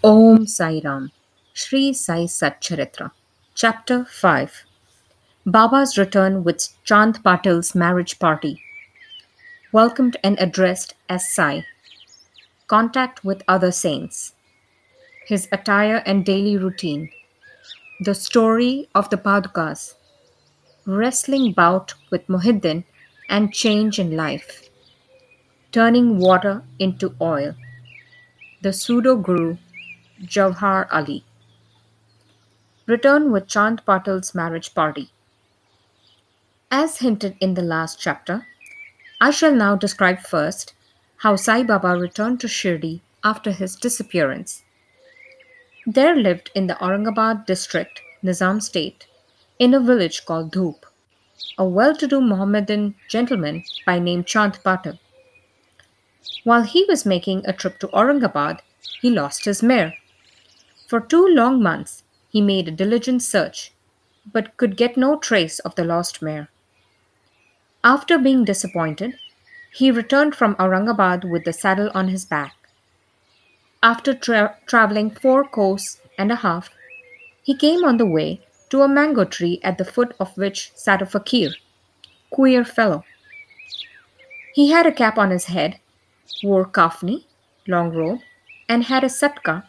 Om Sai Ram. Shri Sai Satcharitra. Chapter 5. Baba's return with Chand Patil's marriage party. Welcomed and addressed as Sai. Contact with other saints. His attire and daily routine. The story of the Padukas. Wrestling bout with Muhiddin and change in life. Turning water into oil. The pseudo guru Jawhar Ali. Return with Chand Patil's marriage party. As hinted in the last chapter, I shall now describe first how Sai Baba returned to Shirdi after his disappearance. There lived in the Aurangabad district, Nizam state, in a village called Dhoop, a well to do Mohammedan gentleman by name Chand Patil. While he was making a trip to Aurangabad, he lost his mare. For 2 long months, he made a diligent search, but could get no trace of the lost mare. After being disappointed, he returned from Aurangabad with the saddle on his back. After traveling 4 course and a half, he came on the way to a mango tree at the foot of which sat a fakir, queer fellow. He had a cap on his head, wore kafni, long robe, and had a satka,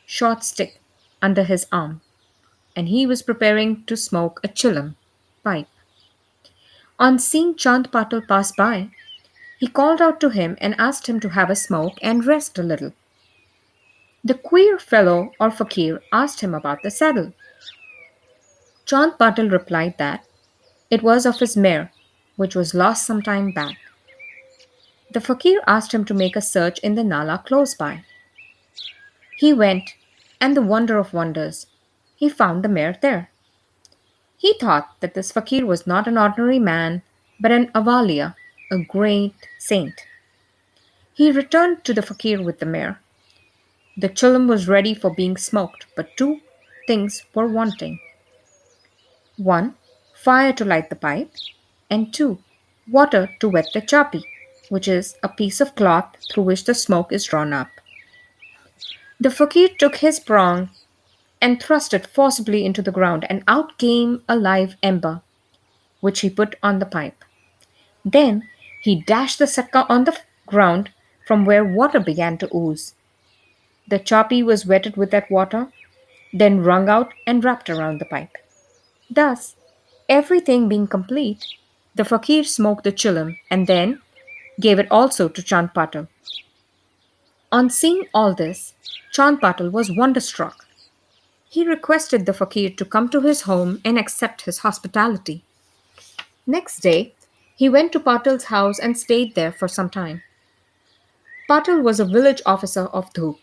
short stick, under his arm, and he was preparing to smoke a chillum, pipe. On seeing Chand Patil pass by, he called out to him and asked him to have a smoke and rest a little. The queer fellow or fakir asked him about the saddle. Chand Patil replied that it was of his mare, which was lost some time back. The fakir asked him to make a search in the Nala close by. He went, and the wonder of wonders, he found the mare there. He thought that this fakir was not an ordinary man, but an Avalia, a great saint. He returned to the fakir with the mare. The chillum was ready for being smoked, but two things were wanting: one, fire to light the pipe, and two, water to wet the chapi, which is a piece of cloth through which the smoke is drawn up. The fakir took his prong and thrust it forcibly into the ground, and out came a live ember, which he put on the pipe. Then he dashed the sakka on the ground from where water began to ooze. The chapi was wetted with that water, then wrung out and wrapped around the pipe. Thus, everything being complete, the fakir smoked the chillum and then gave it also to Chand Patil. On seeing all this, Chand Patil was wonderstruck. He requested the fakir to come to his home and accept his hospitality. Next day, he went to Patil's house and stayed there for some time. Patil was a village officer of Dhoop.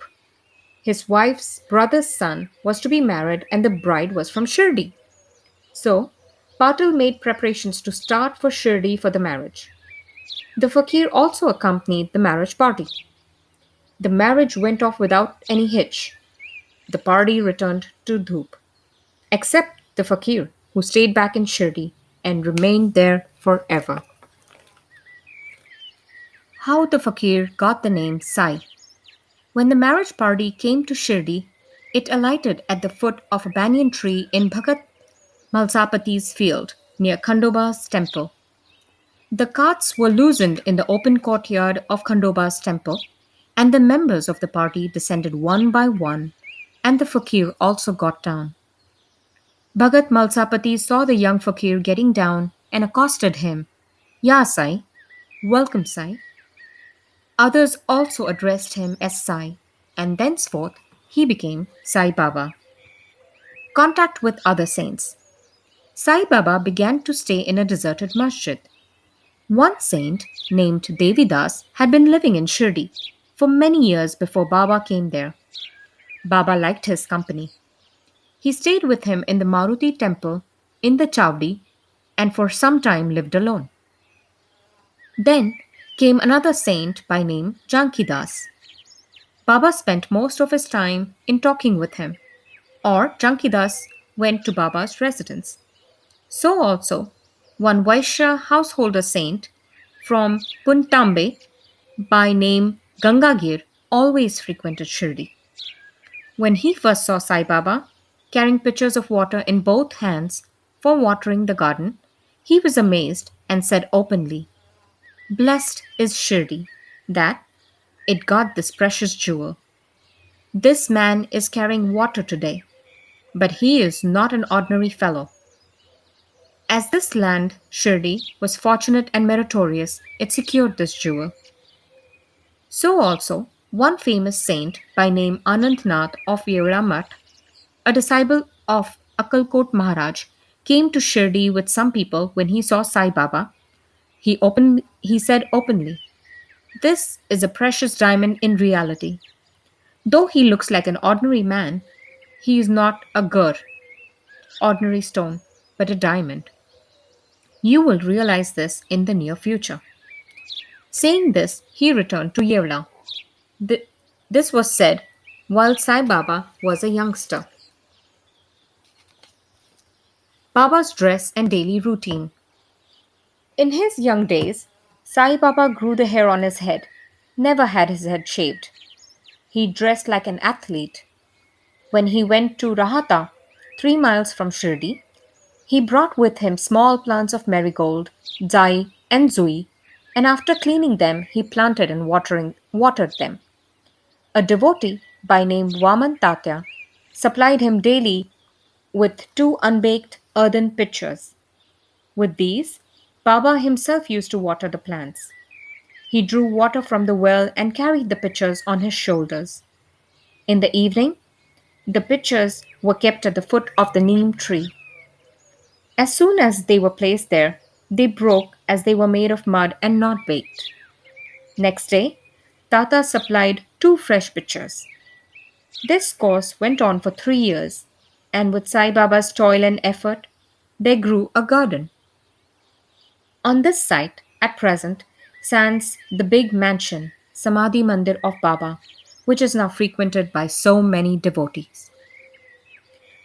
His wife's brother's son was to be married, and the bride was from Shirdi. So, Patil made preparations to start for Shirdi for the marriage. The fakir also accompanied the marriage party. The marriage went off without any hitch. The party returned to Dhoop, except the fakir, who stayed back in Shirdi and remained there forever. How the fakir got the name Sai. When the marriage party came to Shirdi, it alighted at the foot of a banyan tree in Bhagat Malsapati's field near Khandoba's temple. The carts were loosened in the open courtyard of Khandoba's temple, and the members of the party descended one by one, and the fakir also got down. Bhagat Malsapati saw the young fakir getting down and accosted him. Ya Sai, welcome Sai. Others also addressed him as Sai, and thenceforth he became Sai Baba. Contact with other saints. Sai Baba began to stay in a deserted masjid. One saint, named Devidas, had been living in Shirdi for many years before Baba came there. Baba liked his company. He stayed with him in the Maruti temple in the Chowdi and for some time lived alone. Then came another saint by name Jankidas. Baba spent most of his time in talking with him, or Jankidas went to Baba's residence. So also, one Vaishya householder saint from Puntambe by name Gangagir always frequented Shirdi. When he first saw Sai Baba carrying pitchers of water in both hands for watering the garden, he was amazed and said openly, "Blessed is Shirdi that it got this precious jewel. This man is carrying water today, but he is not an ordinary fellow. As this land, Shirdi, was fortunate and meritorious, it secured this jewel. So also, one famous saint by name Anantnath of Yeramath, a disciple of Akkalkot Maharaj, came to Shirdi with some people when he saw Sai Baba. He said openly, "This is a precious diamond in reality. Though he looks like an ordinary man, he is not a gur, ordinary stone, but a diamond. You will realize this in the near future." Saying this, he returned to Yerla. Th- this was said while Sai Baba was a youngster. Baba's dress and daily routine. In his young days, Sai Baba grew the hair on his head, never had his head shaved. He dressed like an athlete. When he went to Rahata, 3 miles from Shirdi, he brought with him small plants of marigold, jai, and zui, and after cleaning them, he planted and watered them. A devotee by name Vaman Tatya supplied him daily with two unbaked earthen pitchers. With these, Baba himself used to water the plants. He drew water from the well and carried the pitchers on his shoulders. In the evening, the pitchers were kept at the foot of the neem tree. As soon as they were placed there, they broke as they were made of mud and not baked. Next day, Tata supplied two fresh pitchers. This course went on for 3 years, and with Sai Baba's toil and effort, there grew a garden. On this site, at present, stands the big mansion, Samadhi Mandir of Baba, which is now frequented by so many devotees.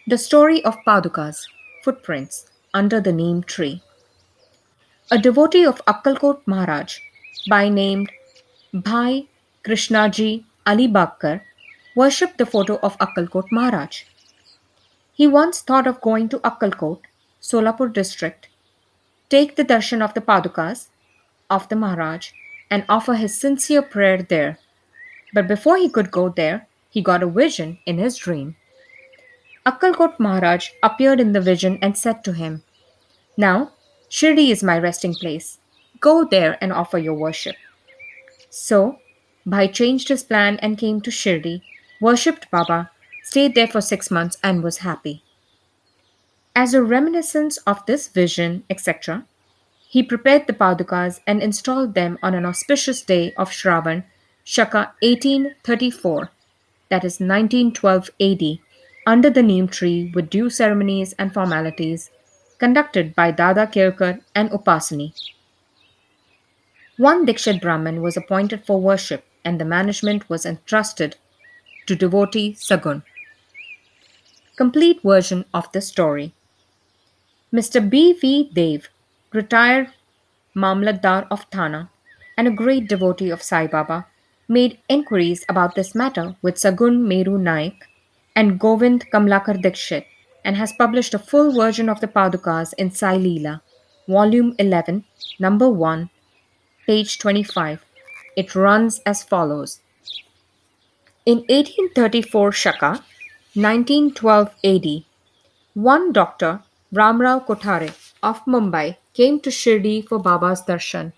The story of Padukas, footprints, under the neem tree. A devotee of Akkalkot Maharaj, by name Bhai Krishnaji Ali Bakkar, worshipped the photo of Akkalkot Maharaj. He once thought of going to Akkalkot, Solapur district, take the darshan of the Padukas of the Maharaj, and offer his sincere prayer there. But before he could go there, he got a vision in his dream. Akkalkot Maharaj appeared in the vision and said to him, "Now, Shirdi is my resting place. Go there and offer your worship." So, Bhai changed his plan and came to Shirdi, worshipped Baba, stayed there for 6 months, and was happy. As a reminiscence of this vision, etc., he prepared the padukas and installed them on an auspicious day of Shravan, Shaka 1834, that is 1912 AD, under the neem tree with due ceremonies and formalities conducted by Dada Kirkar and Upasani. One Dikshit Brahmin was appointed for worship, and the management was entrusted to devotee Sagun. Complete version of the story. Mr. B. V. Dev, retired Mamlatdar of Thana and a great devotee of Sai Baba, made enquiries about this matter with Sagun Meru Naik and Govind Kamlakar Dikshit, and has published a full version of the Padukas in Sai Leela, Volume 11, Number 1, page 25. It runs as follows. In 1834 Shaka, 1912 AD, one doctor, Ramrao Kothare of Mumbai, came to Shirdi for Baba's darshan.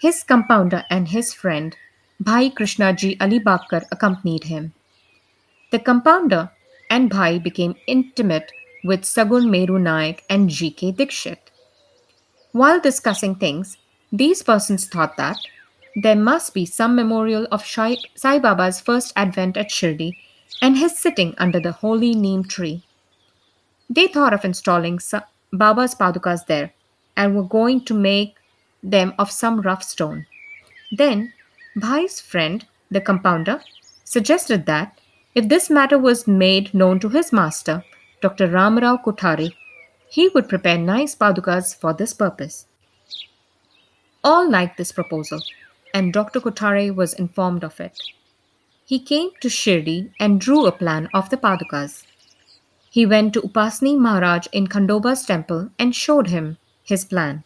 His compounder and his friend, Bhai Krishnaji Ali Bakkar, accompanied him. The compounder and Bhai became intimate with Sagun Meru Naik and G.K. Dikshit. While discussing things, these persons thought that there must be some memorial of Sai Baba's first advent at Shirdi and his sitting under the holy neem tree. They thought of installing Baba's padukas there and were going to make them of some rough stone. Then, Bhai's friend, the compounder, suggested that if this matter was made known to his master, Dr. Ramarao Kothari, he would prepare nice padukas for this purpose. All liked this proposal, and Dr. Kothare was informed of it. he came to Shirdi and drew a plan of the Padukas. He went to Upasni Maharaj in Khandoba's temple and showed him his plan.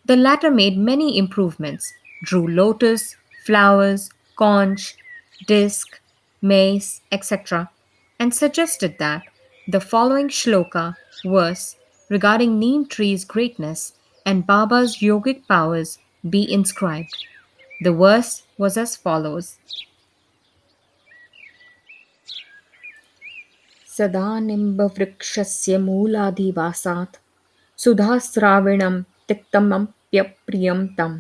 The latter made many improvements, drew lotus, flowers, conch, disc, mace, etc., and suggested that the following shloka verse regarding neem tree's greatness and Baba's yogic powers be inscribed. The verse was as follows: सदा निम्बवृक्षस्य मूलाधिवासात् सुधास्राविणं तिक्तमप्यप्रियं तम्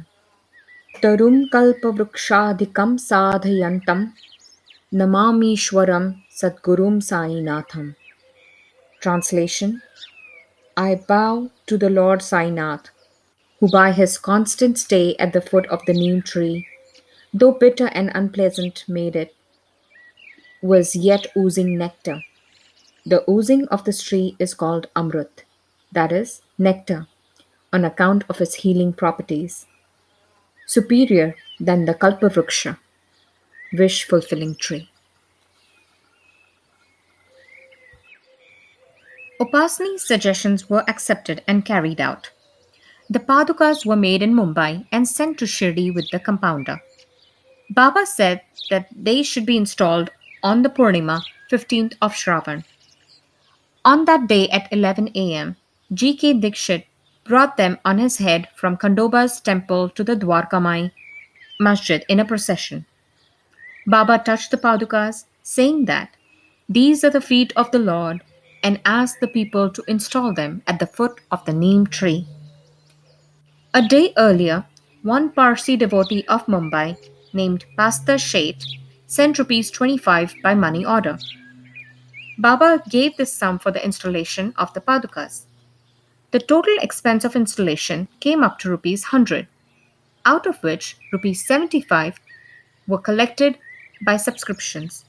तरुं कल्पवृक्षाधिकं साधयन्तं नमामीश्वरं Sadgurum Sainatham. Translation: I bow to the Lord Sainath, who by his constant stay at the foot of the neem tree, though bitter and unpleasant made it, was yet oozing nectar. The oozing of this tree is called Amrut, that is, nectar, on account of its healing properties, superior than the Kalpavruksha, wish fulfilling tree. Upasni's suggestions were accepted and carried out. The Padukas were made in Mumbai and sent to Shirdi with the compounder. Baba said that they should be installed on the Purnima, 15th of Shravan. On that day at 11 a.m., G.K. Dikshit brought them on his head from Khandoba's temple to the Dwarkamai masjid in a procession. Baba touched the Padukas, saying that these are the feet of the Lord, and asked the people to install them at the foot of the neem tree. A day earlier, one Parsi devotee of Mumbai named Pastor Sheth sent rupees 25 by money order. Baba gave this sum for the installation of the Padukas. The total expense of installation came up to rupees 100, out of which rupees 75 were collected by subscriptions.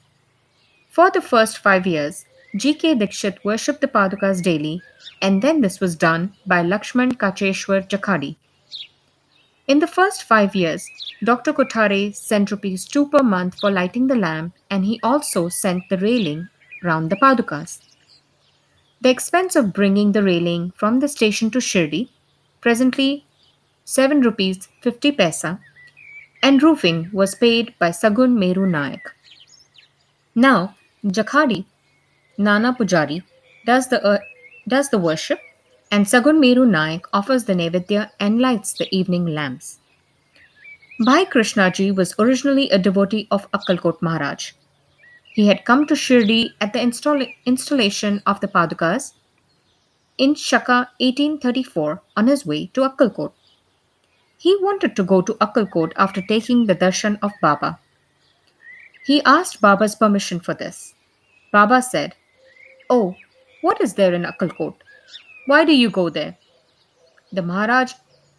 For the first 5 years, G.K. Dikshit worshipped the Padukas daily, and then this was done by Lakshman Kacheshwar Jakhadi. In the first 5 years, Dr. Kothare sent rupees 2 per month for lighting the lamp, and he also sent the railing round the Padukas. The expense of bringing the railing from the station to Shirdi, presently 7 rupees 50 paisa, and roofing was paid by Sagun Meru Nayak. Now, Jakhadi, Nana Pujari, does the worship, and Sagun Meru Nayak offers the Nevedya and lights the evening lamps. Bhai Krishnaji was originally a devotee of Akkalkot Maharaj. He had come to Shirdi at the installation of the Padukas in Shaka 1834 on his way to Akkalkot. He wanted to go to Akkalkot after taking the darshan of Baba. He asked Baba's permission for this. Baba said, "Oh, what is there in Akkalkot? Why do you go there? The Maharaj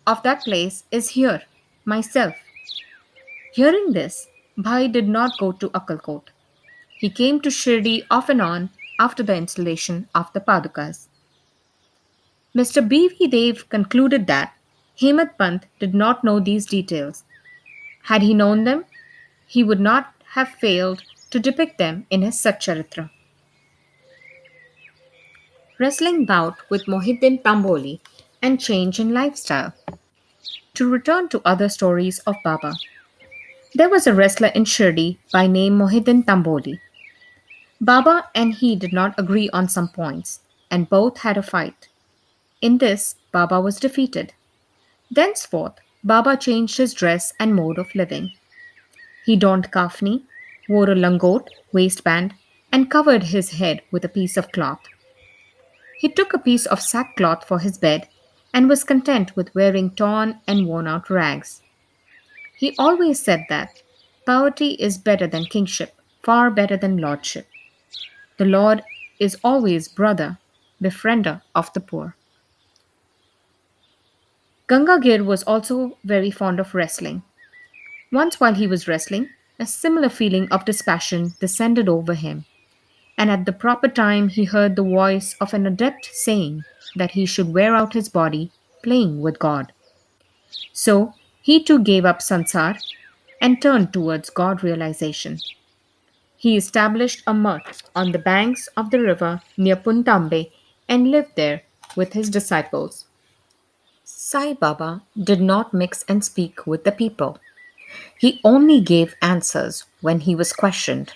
of that place is here, myself." Hearing this, Bhai did not go to Akkalkot. He came to Shirdi off and on after the installation of the Padukas. Mr. B.V. Dev concluded that Hemant Pant did not know these details. Had he known them, he would not have failed to depict them in his Satcharitra. Wrestling bout with Mohiddin Tamboli and change in lifestyle. To return to other stories of Baba. There was a wrestler in Shirdi by name Mohiddin Tamboli. Baba and he did not agree on some points, and both had a fight. In this, Baba was defeated. Thenceforth, Baba changed his dress and mode of living. He donned kafni, wore a langot, waistband, and covered his head with a piece of cloth. He took a piece of sackcloth for his bed and was content with wearing torn and worn out rags. He always said that poverty is better than kingship, far better than lordship. The Lord is always brother, befriender of the poor. Gangagir was also very fond of wrestling. Once while he was wrestling, a similar feeling of dispassion descended over him, and at the proper time he heard the voice of an adept saying that he should wear out his body playing with God. So he too gave up sansar and turned towards God realization. He established a mutt on the banks of the river near Puntambe and lived there with his disciples. Sai Baba did not mix and speak with the people. He only gave answers when he was questioned.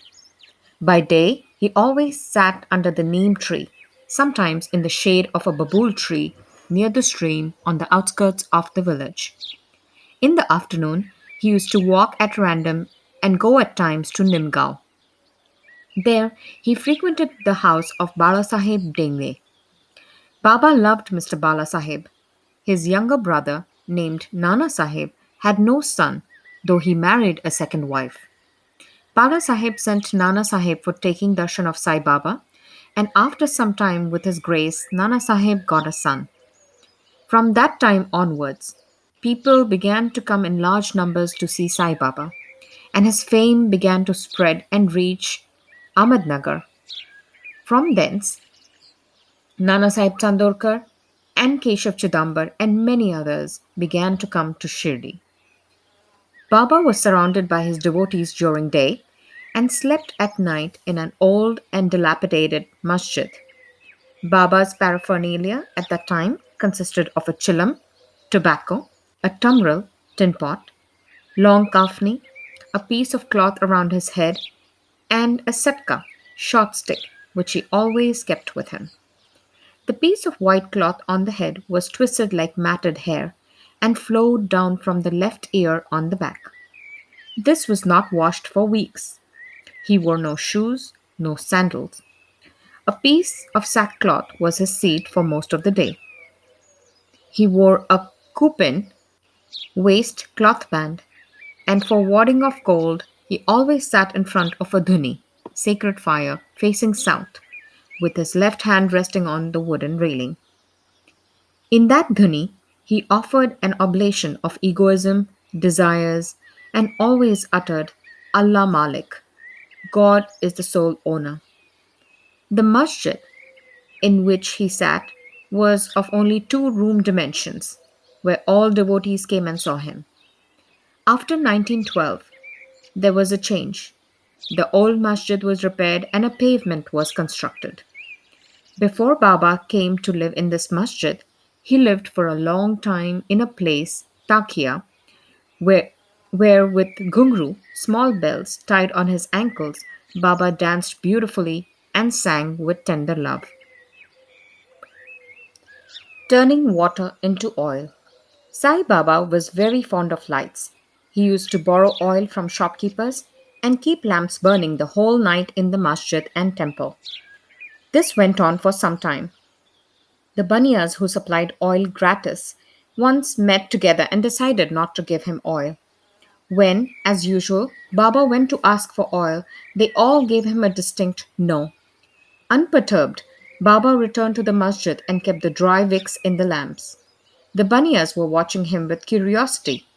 By day, he always sat under the neem tree, sometimes in the shade of a babool tree near the stream on the outskirts of the village. In the afternoon, he used to walk at random and go at times to Nimgao. There, he frequented the house of Balasaheb Dengve. Baba loved Mr. Balasaheb. His younger brother, named Nana Sahib, had no son, though he married a second wife. Bala Sahib sent Nana Sahib for taking darshan of Sai Baba, and after some time with his grace, Nana Sahib got a son. From that time onwards, people began to come in large numbers to see Sai Baba, and his fame began to spread and reach Ahmednagar. From thence, Nana Sahib Chandorkar and Keshav Chidambar and many others began to come to Shirdi. Baba was surrounded by his devotees during day and slept at night in an old and dilapidated masjid. Baba's paraphernalia at that time consisted of a chilam, tobacco, a tumbril, tin pot, long kafni, a piece of cloth around his head, and a setka, short stick, which he always kept with him. The piece of white cloth on the head was twisted like matted hair and flowed down from the left ear on the back. This was not washed for weeks. He wore no shoes, no sandals. A piece of sackcloth was his seat for most of the day. He wore a kupin, waist cloth band, and for warding off cold, he always sat in front of a dhuni, sacred fire, facing south, with his left hand resting on the wooden railing. In that dhuni, he offered an oblation of egoism, desires, and always uttered, Allah Malik, God is the sole owner. The masjid in which he sat was of only 2 room dimensions, where all devotees came and saw him. After 1912, there was a change. The old masjid was repaired and a pavement was constructed. Before Baba came to live in this masjid, he lived for a long time in a place, Takia, where, where with ghungru, small bells tied on his ankles, Baba danced beautifully and sang with tender love. Turning water into oil. Sai Baba was very fond of lights. He used to borrow oil from shopkeepers and keep lamps burning the whole night in the masjid and temple. This went on for some time. The Baniyas who supplied oil gratis once met together and decided not to give him oil. When, as usual, Baba went to ask for oil, they all gave him a distinct no. Unperturbed, Baba returned to the masjid and kept the dry wicks in the lamps. The Baniyas were watching him with curiosity.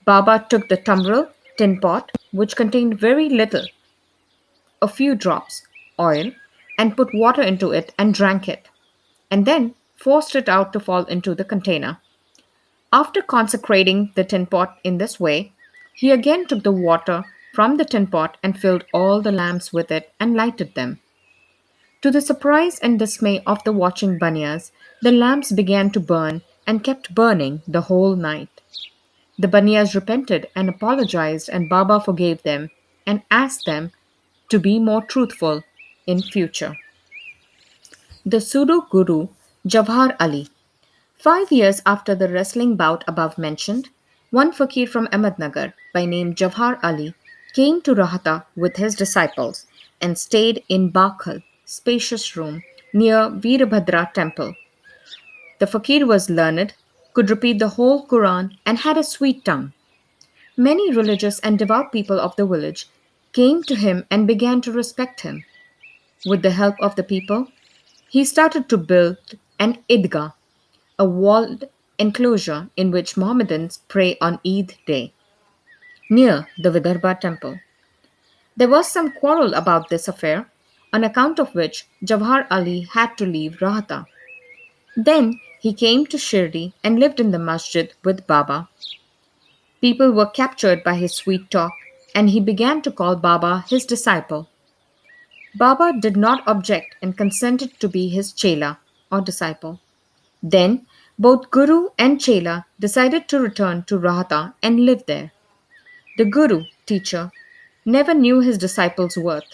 Baba took the tumbril, tin pot, which contained very little, a few drops, oil, and put water into it and drank it, and then forced it out to fall into the container. After consecrating the tin pot in this way, he again took the water from the tin pot and filled all the lamps with it and lighted them. To the surprise and dismay of the watching Baniyas, the lamps began to burn and kept burning the whole night. The Baniyas repented and apologized, and Baba forgave them and asked them to be more truthful in future. The pseudo guru Jawhar Ali. 5 years after the wrestling bout above mentioned, one fakir from Ahmednagar by name Jawhar Ali came to Rahata with his disciples and stayed in Bakhal, spacious room near Veerabhadra temple. The fakir was learned, could repeat the whole Quran, and had a sweet tongue. Many religious and devout people of the village came to him and began to respect him. With the help of the people, he started to build an idgah, a walled enclosure in which Mohammedans pray on Eid day, near the Vidarbha temple. There was some quarrel about this affair, on account of which Jawhar Ali had to leave Rahata. Then he came to Shirdi and lived in the masjid with Baba. People were captured by his sweet talk and he began to call Baba his disciple. Baba did not object and consented to be his chela or disciple. Then both Guru and Chela decided to return to Rahata and live there. The Guru, teacher, never knew his disciple's worth,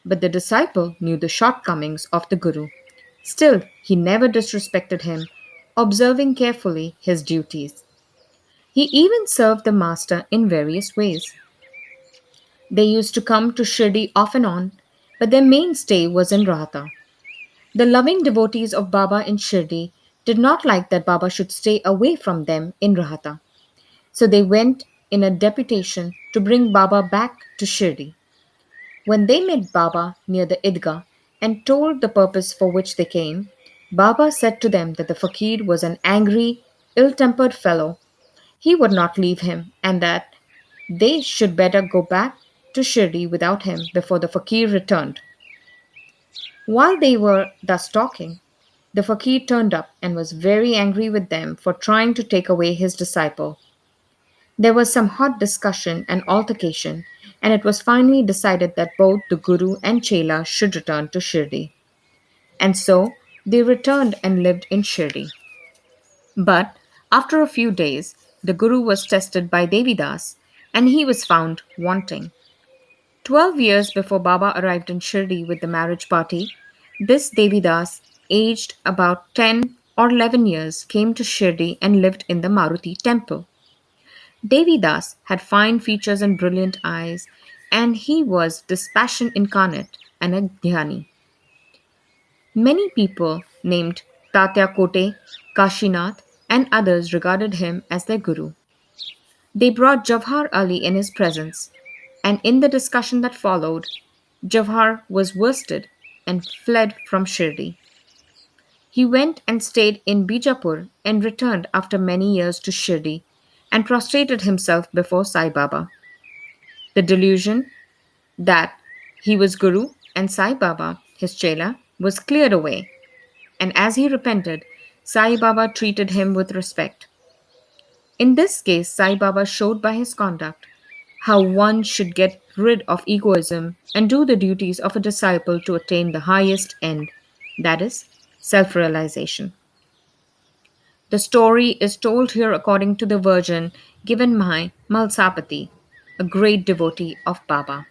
but the disciple knew the shortcomings of the Guru. Still, he never disrespected him, observing carefully his duties. He even served the master in various ways. They used to come to Shirdi off and on, but their main stay was in Rahata. The loving devotees of Baba in Shirdi did not like that Baba should stay away from them in Rahata. So they went in a deputation to bring Baba back to Shirdi. When they met Baba near the Idgah and told the purpose for which they came, Baba said to them that the fakir was an angry, ill tempered fellow. He would not leave him, and that they should better go back to Shirdi without him before the fakir returned. While they were thus talking, the fakir turned up and was very angry with them for trying to take away his disciple. There was some hot discussion and altercation, and it was finally decided that both the Guru and Chela should return to Shirdi. And so they returned and lived in Shirdi. But after a few days, the Guru was tested by Devidas, and he was found wanting. 12 years before Baba arrived in Shirdi with the marriage party, this Devidas, aged about 10 or 11 years, came to Shirdi and lived in the Maruti temple. Devidas had fine features and brilliant eyes, and he was dispassion incarnate and a dhyani. Many people named Tatya Kote, Kashinath, and others regarded him as their guru. They brought Javhar Ali in his presence, and in the discussion that followed, Javhar was worsted and fled from Shirdi. He went and stayed in Bijapur and returned after many years to Shirdi and prostrated himself before Sai Baba. The delusion that he was Guru and Sai Baba, his chela, was cleared away, and as he repented, Sai Baba treated him with respect. In this case, Sai Baba showed by his conduct how one should get rid of egoism and do the duties of a disciple to attain the highest end, that is, self realization. The story is told here according to the version given by Malsapati, a great devotee of Baba.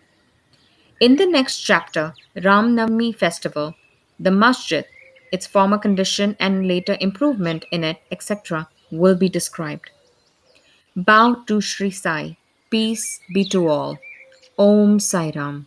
In the next chapter, Ram Navami festival, the masjid, its former condition and later improvement in it, etc., will be described. Bow to Shri Sai. Peace be to all. Om Sai Ram.